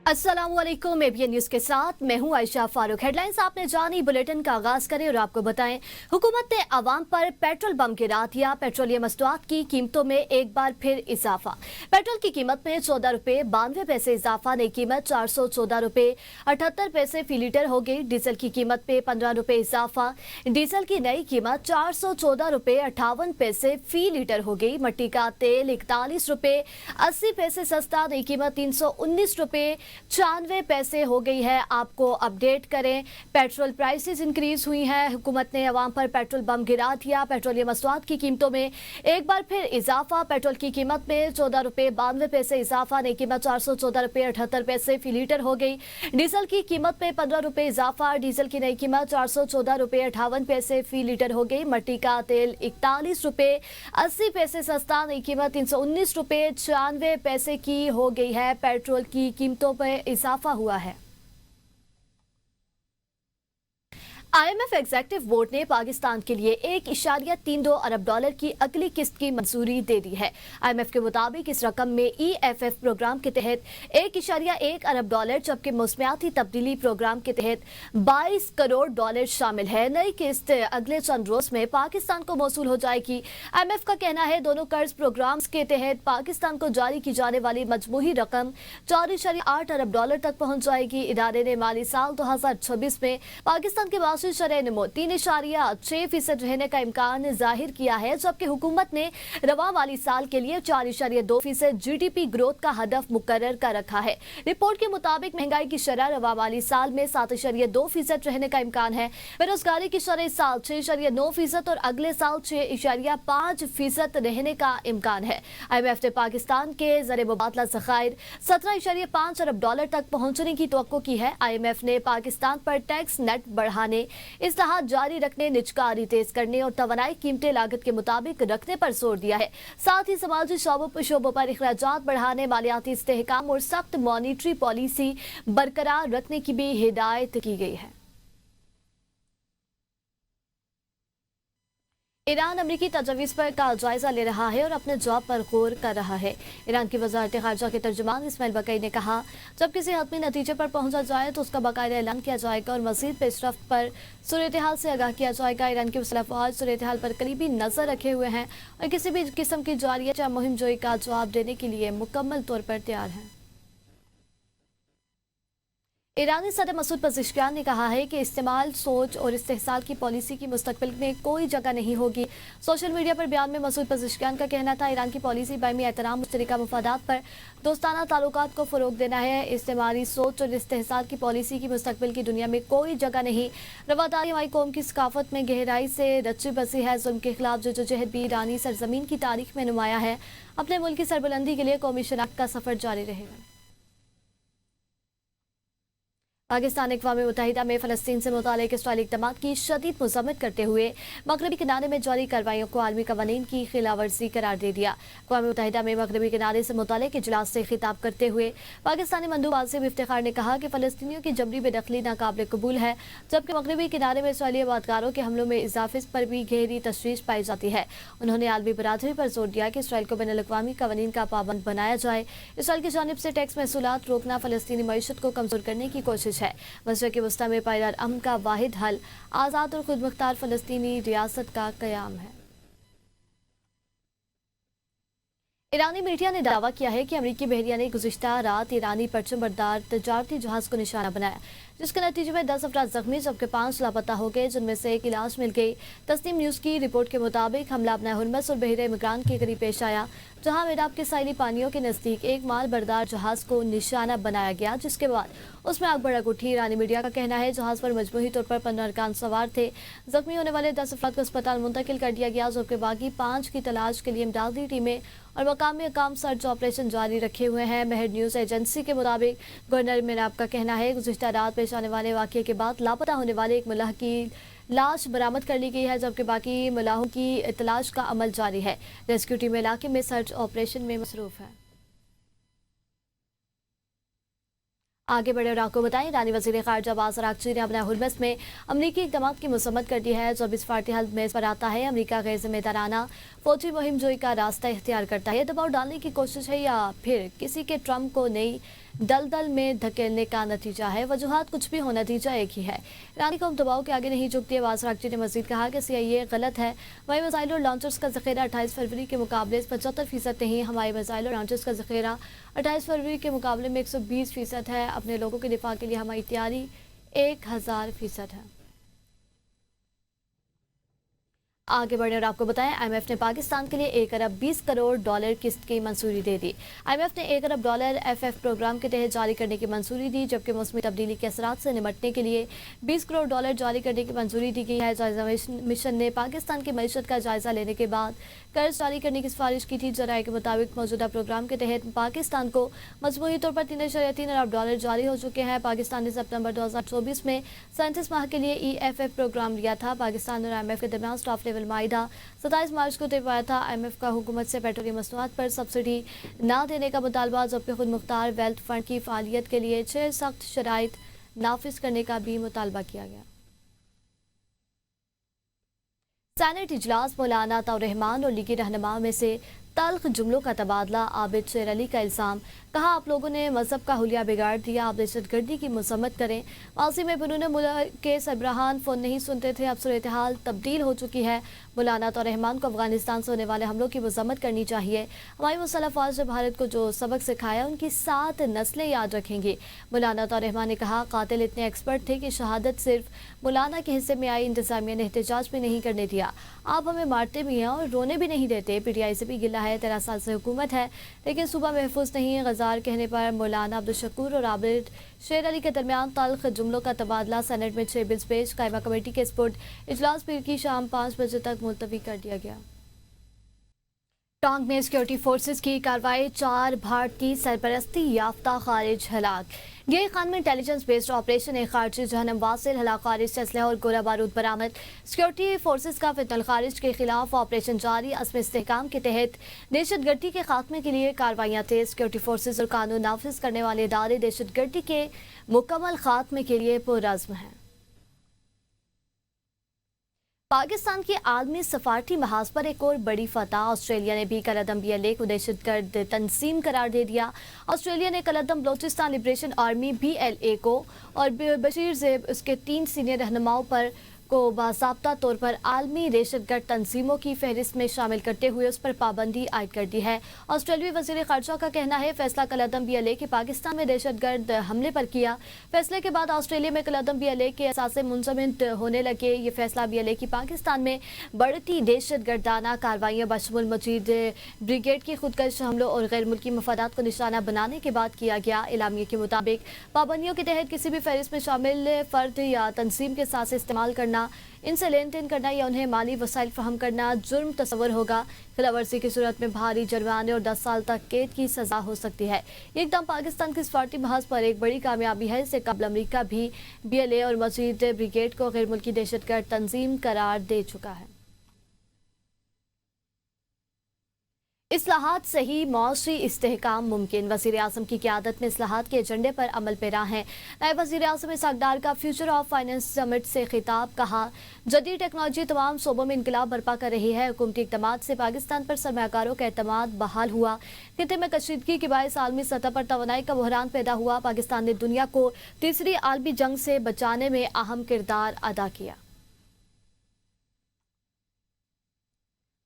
अस्सलामुअलैकुम ABN news के साथ मैं हूं आयशा फारूक। हेडलाइंस आपने जानी, बुलेटिन का आगाज करें और आपको बताएं। हुकूमत ने आवाम पर पेट्रोल बम गिरा दिया। पेट्रोलियम मसनूआत की कीमतों में एक बार फिर इजाफा। पेट्रोल की कीमत में 14 रुपए 92 पैसे इजाफा। नई कीमत 414 रुपए 78 पैसे फी लीटर हो गई। डीजल की कीमत में 15 रुपए इजाफा। डीजल की नई कीमत 414 रुपए 58 पैसे फी लीटर हो गई। मट्टी का तेल 41 रुपए 80 पैसे सस्ता। नई कीमत 319 रुपए 94 पैसे हो गई है। आपको अपडेट करें, पेट्रोल प्राइसेस इंक्रीज हुई हैं। हुकूमत ने अवाम पर पेट्रोल बम गिरा दिया। पेट्रोलियम मसनूआत की कीमतों में एक बार फिर इजाफा। पेट्रोल की कीमत में 14 रुपए 92 पैसे इजाफा। नई कीमत 414 रुपए 78 पैसे फी लीटर हो गई। डीजल की कीमत में 15 रुपए इजाफा। डीजल की नई कीमत 414 रुपए 58 पैसे फी लीटर हो गई। मट्टी का तेल 41 रुपए 80 पैसे सस्ता। नई कीमत 319 रुपए 94 पैसे की हो गई है। पेट्रोल की कीमतों पर इजाफा हुआ है। IMF एग्जीक्यूटिव बोर्ड ने पाकिस्तान के लिए 1.32 अरब डॉलर की अगली किस्त की मंजूरी दे दी है। IMF के मुताबिक इस रकम में EFF प्रोग्राम के तहत 1.1 अरब डॉलर, जबकि मौसमियाती तब्दीली प्रोग्राम के तहत 22 करोड़ डॉलर शामिल है। नई किस्त अगले चंद रोज में पाकिस्तान को मौसूल हो जाएगी। IMF का कहना है दोनों कर्ज प्रोग्राम्स के तहत पाकिस्तान को जारी की जाने वाली मजमूही रकम 4.8 अरब डॉलर तक पहुंच जाएगी। इदारे ने माली साल 2026 में पाकिस्तान के शरह नमो 3.6% रहने का इम्कान जाहिर किया है, जबकि हुकूमत ने रवा माली साल के लिए 4.2% GDP ग्रोथ का हदफ मुकर्रर कर रखा है। रिपोर्ट के मुताबिक महंगाई की शरह रवा माली साल में 7.2% रहने का इम्कान है। बेरोजगारी की शरह इस साल 6.9% और अगले साल 6.5% रहने का इम्कान है। IMF ने पाकिस्तान के ज़र मुबादला ज़खायर 17.5 अरब डॉलर तक पहुंचने की तवक्को की है। IMF ने पाकिस्तान पर टैक्स नेट बढ़ाने, इस्लाहात जारी रखने, निजकारी तेज करने और तवानाई कीमतें लागत के मुताबिक रखने पर जोर दिया है। साथ ही समाजी शोबों पर अखराजात बढ़ाने, मालियाती इस्तेहकाम और सख्त मॉनिटरी पॉलिसी बरकरार रखने की भी हिदायत की गई है। ईरान अमरीकी तजवीज़ पर का जायजा ले रहा है और अपने जवाब पर गौर कर रहा है। ईरान की वजारत खारजा के तर्जुमान इस्माइल बकई ने कहा, जब किसी हतमी नतीजे पर पहुंचा जाए तो उसका बाकायदा ऐलान किया जाएगा और मजीद पेशरफ्त पर सूरत हाल से आगाह किया जाएगा। ईरान की मुसल्लह फ़ौज सूरत हाल पर करीबी नजर रखे हुए हैं और किसी भी किस्म की जारियत या मुहिम जोई का जवाब देने के लिए मुकम्मल तौर पर तैयार है। ईरानी सदर मसूद पज़ेश्कियान ने कहा है कि इस्तेमाल, सोच और इस्तेहसाल की पॉलिसी की मुस्तकबिल में कोई जगह नहीं होगी। सोशल मीडिया पर बयान में मसूद पज़ेश्कियान का कहना था, ईरान की पॉलिसी बायमी एहतराम, मुश्तरका मफादात पर दोस्ताना ताल्लुकात को फ़रोग देना है। इस्तेमाली सोच और इस्तेहसाल की पॉलिसी की मुस्तकबिल की दुनिया में कोई जगह नहीं। रवादारी हमारी कौम की सकाफत में गहराई से रची बसी है। जुल्म के खिलाफ जदोजहद भी ईरानी सरजमीन की तारीख में नुमाया है। अपने मुल्क की सरबुलंदी के लिए कौमी शनाख्त का सफ़र जारी रहेगा। पाकिस्तान अक़वाम मुत्तहिदा में फ़लस्तीन से मुताल्लिक़ इसराइली इक़दामात की शदीद मज़म्मत करते हुए मग़रबी किनारे में जारी कार्रवाइयों को आलमी क़वानीन की खिलाफ़वर्ज़ी करार दे दिया। अक़वाम मुत्तहिदा में मग़रबी किनारे से मुताल्लिक़ इजलास से खिताब करते हुए पाकिस्तानी मंदूब आसिम इफ्तिखार ने कहा कि फ़लस्तीनियों की जबरी बेदखली नाकाबिल कबूल है, जबकि मग़रबी किनारे में इसराइली आबादगारों के हमलों में इजाफ़े पर भी गहरी तशवीश पाई जाती है। उन्होंने आलमी बरादरी पर जोर दिया कि इसराइल को बैनुल-अक़वामी क़वानीन का पाबंद बनाया जाए। इसराइल की जानिब से टैक्स महसूलात रोकना फ़लस्तीनी मईशत को कमज़ोर करने की कोशिश है। मशरिक़ वस्ता में पायदार अमन का वाहिद हल आज़ाद और खुद मुख्तार फ़लस्तीनी रियासत का क़याम है। ईरानी मीडिया ने दावा किया है कि अमरीकी बहरिया ने गुज़िश्ता रात ईरानी परचम बरदार तजारती जहाज को निशाना बनाया, जिसके नतीजे में 10 अफराद जख्मी जबकि 5 लापता हो गए, जिनमें से एक इलाज मिल गई। तस्नीम न्यूज़ की रिपोर्ट के मुताबिक हमला अपना हुरमस और बहरे इमरान के करीब पेश आया, जहां मेराब के साहिली पानियों के नज़दीक एक माल बरदार जहाज को निशाना बनाया गया, जिसके बाद उसमें आग भड़क उठी। ईरानी मीडिया का कहना है जहाज पर मजमूही तौर पर 15 अरकान सवार थे। जख्मी होने वाले 10 अफराद को अस्पताल मुंतकिल कर दिया गया, जबकि बाकी 5 की तलाश के लिए इमदादी टीमें और मकामी अकाम सर्च ऑपरेशन जारी रखे हुए हैं। महर न्यूज़ एजेंसी के मुताबिक गवर्नर मेराब का कहना है गुज़िश्ता रात पेश आने वाले वाक़ये के बाद लापता होने वाले एक मुल्लाह की लाश बरामद कर ली गई है, जबकि बाकी मुल्लाहों की तलाश का अमल जारी है। रेस्क्यू टीम इलाके में सर्च ऑपरेशन में मसरूफ है। आगे बढ़े और आपको बताएं, ईरानी वज़ीर ख़ारिजा अब्बास अराग़ची ने अपना हुरमस में अमरीकी इक़दामात की मज़म्मत कर दी है। जब इस पार्टी हल मेज़ पर आता है, अमरीका गैर ज़िम्मेदाराना फौजी मुहिम जोई का रास्ता इख्तियार करता है। दबाव डालने की कोशिश है या फिर किसी के ट्रम्प को नई दलदल में धकेलने का नतीजा है। वजूहात कुछ भी हो, नतीजा एक ही है। ईरानी कौम दबाव के आगे नहीं झुकती है। अब्बास अरागची ने मजीद कहा कि CIA गलत है। हमारे मिसाइल और लॉन्चर्स का ज़ख़ीरा 28 फरवरी के मुकाबले 75% नहीं। हमारे मिसाइल और लॉन्चर्स का ज़ख़ीरा 28 फरवरी के मुकाबले में 120% है। अपने लोगों के दिफा के लिए हमारी तैयारी 1000% है। आगे बढ़े और आपको बताएं, IMF ने पाकिस्तान के लिए 1 अरब 20 करोड़ डॉलर किस्त की मंजूरी दे दी। IMF ने 1 अरब डॉलर FF प्रोग्राम के तहत जारी करने की मंजूरी दी, जबकि मौसमी तब्दीली के असरात से निपटने के लिए 20 करोड़ डॉलर जारी करने की मंजूरी दी गई है। जायजा मिशन ने पाकिस्तान की मईशत का जायजा लेने के बाद कर्ज जारी करने की सिफारिश की थी। जराये के मुताबिक मौजूदा प्रोग्राम के तहत पाकिस्तान को मजमूई तौर पर 3.3 अरब डॉलर जारी हो चुके हैं। पाकिस्तान ने सितंबर 2024 में 37 माह के लिए EFF प्रोग्राम लिया था। पाकिस्तान और IMF के दरमियान स्टाफ लेवल माहिदा 27 मार्च को तय पाया था। IMF का हुकूमत से पेट्रोलियम मसनूआत पर सब्सिडी ना देने का मुतालबा, जबकि खुद मुख्तार वेल्थ फंड की फालियत के लिए 6 सख्त शराइत नाफिज करने का भी मुतालबा किया गया। सेनेट इजलास मौलाना ताउर रहमान और लीगी रहनुमा में से तल्ख जुमलों का तबादला। आबिद शेर अली का इल्ज़ाम, कहा आप लोगों ने मजहब का हुलिया बिगाड़ दिया, आप दहशतगर्दी की मजम्मत करें। माजी में बिनून मुल्क के सरबराहान फ़ोन नहीं सुनते थे, अब सूरत हाल तब्दील हो चुकी है। मौलाना ताउर रहमान को अफगानिस्तान से होने वाले हमलों की मजम्मत करनी चाहिए। हमारी मुसल्लह फ़ौज ने भारत को जो सबक सिखाया उनकी 7 नस्लें याद रखेंगी। मौलाना ताउर रहमान ने कहा कातिल इतने एक्सपर्ट थे कि शहादत सिर्फ मौलाना के हिस्से में आई, इंतज़ामिया ने एहतजाज भी नहीं करने दिया। आप हमें मारते भी हैं और रोने भी नहीं देते। PTI से भी गिला है, 13 साल से हुकूमत है लेकिन सूबा महफूज नहीं। गजार कहने पर मौलाना अब्दुल शकूर और आबिद शेर अली के दरमियान तल्ख जुमलों का तबादला। सेनेट में 6 बिल्स पेश, कायमा कमेटी के स्पुर्द। इजलास पीर की शाम 5 बजे तक मुलतवी कर दिया गया। टोंक में सिक्योरिटी फोर्सेस की कार्रवाई, 4 भारतीय सरपरस्ती याफ्ता खारिज हलाक। ये खान में इंटेलिजेंस बेस्ड ऑपरेशन, एक खारिजी जहनम वासिल हलाक, खारिज से असलहा और गोला बारूद बरामद। सिक्योरिटी फोर्सेस का फितनल खारिज के खिलाफ ऑपरेशन जारी। अस्म इस्तेहकाम के तहत दहशतगर्दी के खात्मे के लिए कार्रवाइयाँ तेज। सिक्योरिटी फोर्सेस और कानून नाफिज करने वाले इदारे दहशतगर्दी के मुकम्मल खात्मे के लिए पुरअज़्म हैं। पाकिस्तान की आलमी सफारती महाज पर एक और बड़ी फतह। ऑस्ट्रेलिया ने भी कलअदम BLA को दहशतगर्द तंजीम करार दे दिया। ऑस्ट्रेलिया ने कलअदम बलोचिस्तान लिबरेशन आर्मी BLA को और बशीर ज़ेब उसके 3 सीनियर रहनुमाओं पर को बाज़ाब्ता तौर पर आलमी दहशतगर्द तंजीमों की फहरिस्त में शामिल करते हुए उस पर पाबंदी आयद कर दी है। ऑस्ट्रेलियाई वज़ीर ख़ारजा का कहना है फैसला कलअदम BLA के पाकिस्तान में दहशतगर्द हमले पर किया। फैसले के बाद ऑस्ट्रेलिया में कलअदम BLA के असासे मुंजमद होने लगे। ये फैसला BLA की पाकिस्तान में बढ़ती दहशतगर्दाना कार्रवाइयाँ बशमुल मजीद ब्रिगेड की खुदकश हमलों और गैर मुल्की मफादात को निशाना बनाने के बाद किया गया। एलामिया के मुताबिक पाबंदियों के तहत किसी भी फहरिस्त में शामिल फ़र्द या तंजीम के साथ इस्तेमाल करना, इनसे लेन देन करना या उन्हें माली वसाइल फराहम करना जुर्म तस्वर होगा। खिलाफवर्जी की सूरत में भारी जुर्माने और 10 साल तक कैद की सजा हो सकती है। ये एकदम पाकिस्तान की सफारती महाज पर एक बड़ी कामयाबी है। इससे कबल अमरीका भी BLA और मजीद ब्रिगेड को गैर मुल्की दहशतगर्द तंजीम करार दे चुका है। इस्लाहात से ही मौशी इस्तेहकाम मुमकिन। वज़ीर आज़म की क़यादत में इस्लाहात के एजेंडे पर अमल पैरा हैं। नायब वज़ीर आज़म इसहाक़ डार का फ्यूचर ऑफ फाइनेंस समिट से खिताब, कहा जदीद टेक्नोलॉजी तमाम शोबों में इनकलाब बर्पा कर रही है। हुकूमती इक़दामात से पाकिस्तान पर सरमायाकारों का एतमाद बहाल हुआ। खिते में कशीदगी के बायस आलमी सतह पर तवानाई का बहरान पैदा हुआ। पाकिस्तान ने दुनिया को तीसरी आलमी जंग से बचाने में अहम किरदार अदा किया।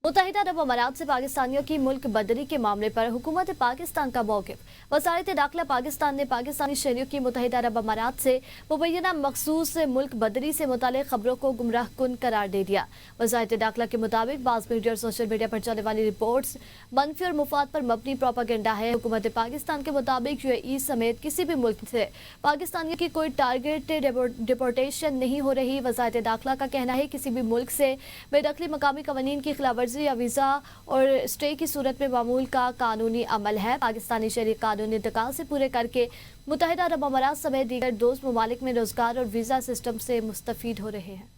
मुत्तहिदा अरब अमारात से पाकिस्तानियों की मुल्क बदरी के मामले पर हुकूमत पाकिस्तान का मौक़िफ़। वज़ारत दाखिला पाकिस्तान ने पाकिस्तानी शहरियों की मुत्तहिदा अरब अमारात से मुबैना मखसूस मुल्क बदरी से मुताल्लिक़ खबरों को गुमराह कुन करार दे दिया। वज़ारत दाखिला के मुताबिक बाज़ मीडिया और सोशल मीडिया पर चलने वाली रिपोर्ट्स मनफी और मुफाद पर मबनी प्रोपेगेंडा है। हुकूमत पाकिस्तान के मुताबिक UAE समेत किसी भी मुल्क से पाकिस्तानियों की कोई टारगेट डिपोर्टेशन नहीं हो रही। वज़ारत दाखिला का कहना है किसी भी मुल्क से बेदखली मकामी कवानीन की खिलाफवर्जी या वीज़ा और स्टे की सूरत में मामूल का कानूनी अमल है। पाकिस्तानी शहरी कानूनी इंतकाल से पूरे करके मुत्तहिदा अरब अमारात समेत दीगर दोस्त ममालिक में रोजगार और वीज़ा सिस्टम से मुस्तफीद हो रहे हैं।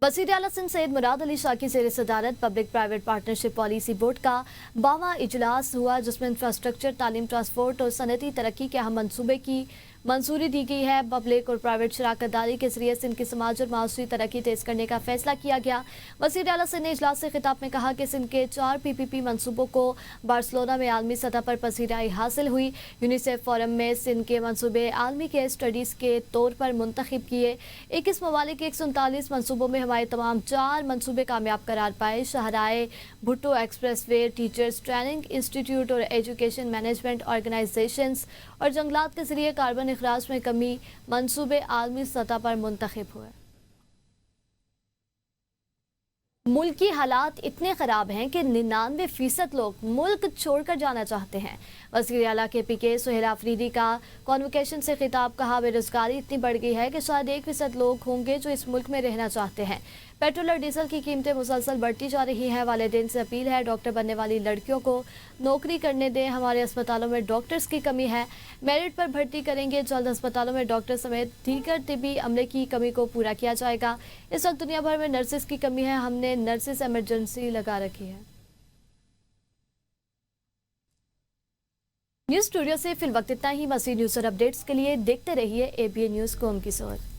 वज़ीर आला सिंध सैयद मुराद अली शाह की ज़ेर सदारत public private partnership policy board का 52वां इजलास हुआ, जिसमें इंफ्रास्ट्रक्चर, तालीम, ट्रांसपोर्ट और सनती तरक्की के अहम मनसूबे की मंजूरी दी गई है। पब्लिक और प्राइवेट शराकत दारी के जरिए सिंध की समाज और माशरी तरक्की तेज करने का फैसला किया गया। वज़ीर आला सिंध ने इजलास से खिताब में कहा कि सिंध के 4 PPP मंसूबों को बार्सिलोना में आलमी सतह पर पसीराई हासिल हुई। यूनिसेफ फोरम में सिंध के मंसूबे आलमी केस स्टडीज़ के तौर पर मुंतखब किए। 21 ममालिक के 139 मंसूबों में हमारे तमाम 4 मंसूबे कामयाब करार पाए। शाहराए Bhutto express way, teachers training institute और एजुकेशन मैनेजमेंट ऑर्गेनाइजेशंस और जंगलात के जरिए कार्बन अखराज में कमी मंसूबे आलमी सतह पर मुंतखब हुए। मुल्क की हालात इतने ख़राब हैं कि 99% लोग मुल्क छोड़कर जाना चाहते हैं। वज़ीर आला के PK सुहेल आफरीदी का कॉन्वोकेशन से खिताब, कहा बेरोज़गारी इतनी बढ़ गई है कि शायद 1% लोग होंगे जो इस मुल्क में रहना चाहते हैं। पेट्रोल और डीजल की कीमतें मुसलसल बढ़ती जा रही हैं। वालिदैन से अपील है डॉक्टर बनने वाली लड़कियों को नौकरी करने दें। हमारे अस्पतालों में डॉक्टर्स की कमी है, मेरिट पर भर्ती करेंगे। जल्द अस्पतालों में डॉक्टर समेत दीगर तिबी अमले की कमी को पूरा किया जाएगा। इस वक्त दुनिया भर में नर्सिस की कमी है, हमने नर्सिस एमरजेंसी लगा रखी है। न्यूज़ स्टूडियो से फिल वक्त इतना ही। मज़ीद न्यूज़ और अपडेट्स के लिए देखते रहिए ABN न्यूज़ कॉम की सोच।